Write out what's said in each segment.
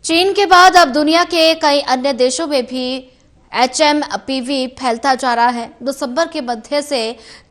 चीन के बाद अब दुनिया के कई अन्य देशों में भी एचएमपीवी फैलता जा रहा है। दिसंबर के मध्य से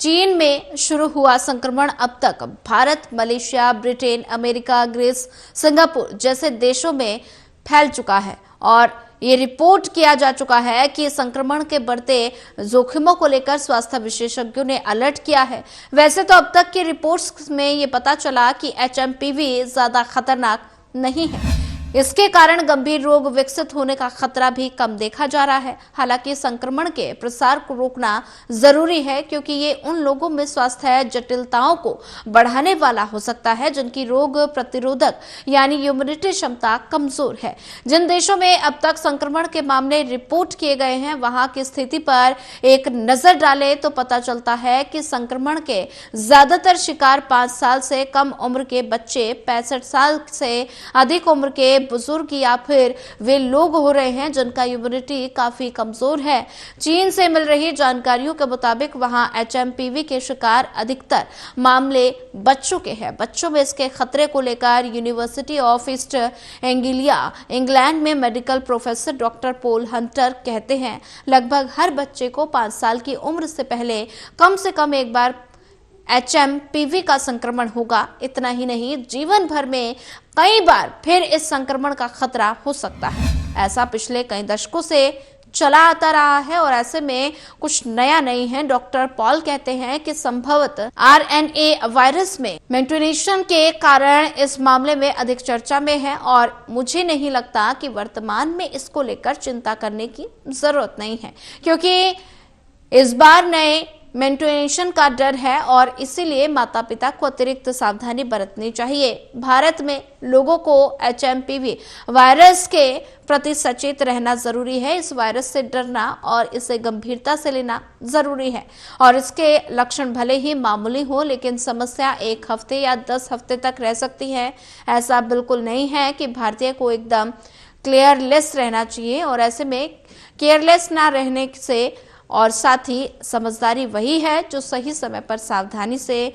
चीन में शुरू हुआ संक्रमण अब तक India, Malaysia, Britain, America, Greece, Singapore जैसे देशों में फैल चुका है और ये रिपोर्ट किया जा चुका है कि संक्रमण के बढ़ते जोखिमों को लेकर स्वास्थ्य विशेषज्ञों ने अलर्ट किया है। वैसे तो अब तक की रिपोर्ट्स में ये पता चला कि एचएमपीवी ज्यादा खतरनाक नहीं है। इसके कारण गंभीर रोग विकसित होने का खतरा भी कम देखा जा रहा है। हालांकि संक्रमण के प्रसार को रोकना जरूरी है क्योंकि ये उन लोगों में स्वास्थ्य जटिलताओं को बढ़ाने वाला हो सकता है जिनकी रोग प्रतिरोधक यानी इम्यूनिटी क्षमता कमजोर है। जिन देशों में अब तक संक्रमण के मामले रिपोर्ट किए गए हैं वहां की स्थिति पर एक नजर डालें तो पता चलता है कि संक्रमण के ज्यादातर शिकार 5 साल से कम उम्र के बच्चे, 65 साल से अधिक उम्र के बुजुर्ग या फिर वे लोग हो रहे हैं जिनका इम्यूनिटी काफी कमजोर है। चीन से मिल रही जानकारियों के मुताबिक वहां एचएमपीवी के शिकार अधिकतर मामले बच्चों के हैं। बच्चों में इसके खतरे को लेकर university of East Anglia England में medical professor doctor Paul Hunter कहते हैं, लगभग हर बच्चे को 5 साल की उम्र से पहले कम से कम एक बार एचएमपीवी का संक्रमण होगा। इतना ही नहीं, जीवन भर में कई बार फिर इस संक्रमण का खतरा हो सकता है। ऐसा पिछले कई दशकों से चला आता रहा है और ऐसे में कुछ नया नहीं है। डॉक्टर पॉल कहते हैं कि संभवतः आरएनए वायरस में म्यूटेशन के कारण इस मामले में अधिक चर्चा में है और मुझे नहीं लगता कि वर्तमान में इसको लेकर चिंता करने की जरूरत नहीं है क्योंकि इस बार नए म्यूटेशन का डर है और इसीलिए माता पिता को अतिरिक्त सावधानी बरतनी चाहिए। भारत में लोगों को एचएमपीवी वायरस के प्रति सचेत रहना जरूरी है। इस वायरस से डरना और इसे गंभीरता से लेना जरूरी है और इसके लक्षण भले ही मामूली हो लेकिन समस्या 1 हफ्ते या 10 हफ्ते तक रह सकती है। ऐसा बिल्कुल नहीं है कि भारतीय को एकदम केयरलेस रहना चाहिए और ऐसे में केयरलेस ना रहने से और साथ ही समझदारी वही है जो सही समय पर सावधानी से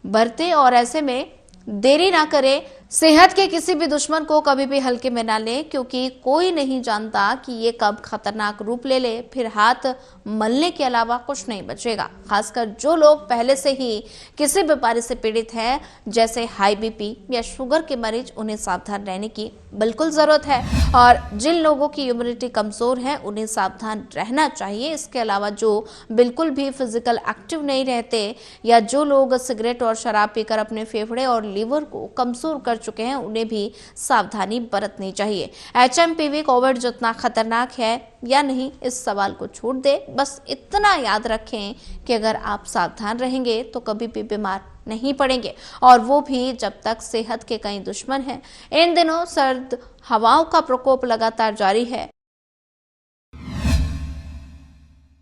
बरते और ऐसे में देरी ना करे। सेहत के किसी भी दुश्मन को कभी भी हल्के में ना ले क्योंकि कोई नहीं जानता कि ये कब खतरनाक रूप ले ले, फिर हाथ मलने के अलावा कुछ नहीं बचेगा। खासकर जो लोग पहले से ही किसी बीमारी से पीड़ित हैं जैसे हाई बीपी या शुगर के मरीज, उन्हें सावधान रहने की बिल्कुल जरूरत है और जिन लोगों की इम्यूनिटी कमजोर है उन्हें सावधान रहना चाहिए। इसके अलावा जो बिल्कुल भी फिजिकल एक्टिव नहीं रहते या जो लोग सिगरेट और शराब पीकर अपने फेफड़े और लीवर को कमजोर कर चुके हैं उन्हें भी सावधानी बरतनी चाहिए। एचएमपीवी कोविड जितना खतरनाक है या नहीं, इस सवाल को छोड़ दे। बस इतना याद रखें कि अगर आप सावधान रहेंगे तो कभी भी बीमार नहीं पड़ेंगे और वो भी जब तक सेहत के कई दुश्मन हैं। इन दिनों सर्द हवाओं का प्रकोप लगातार जारी है।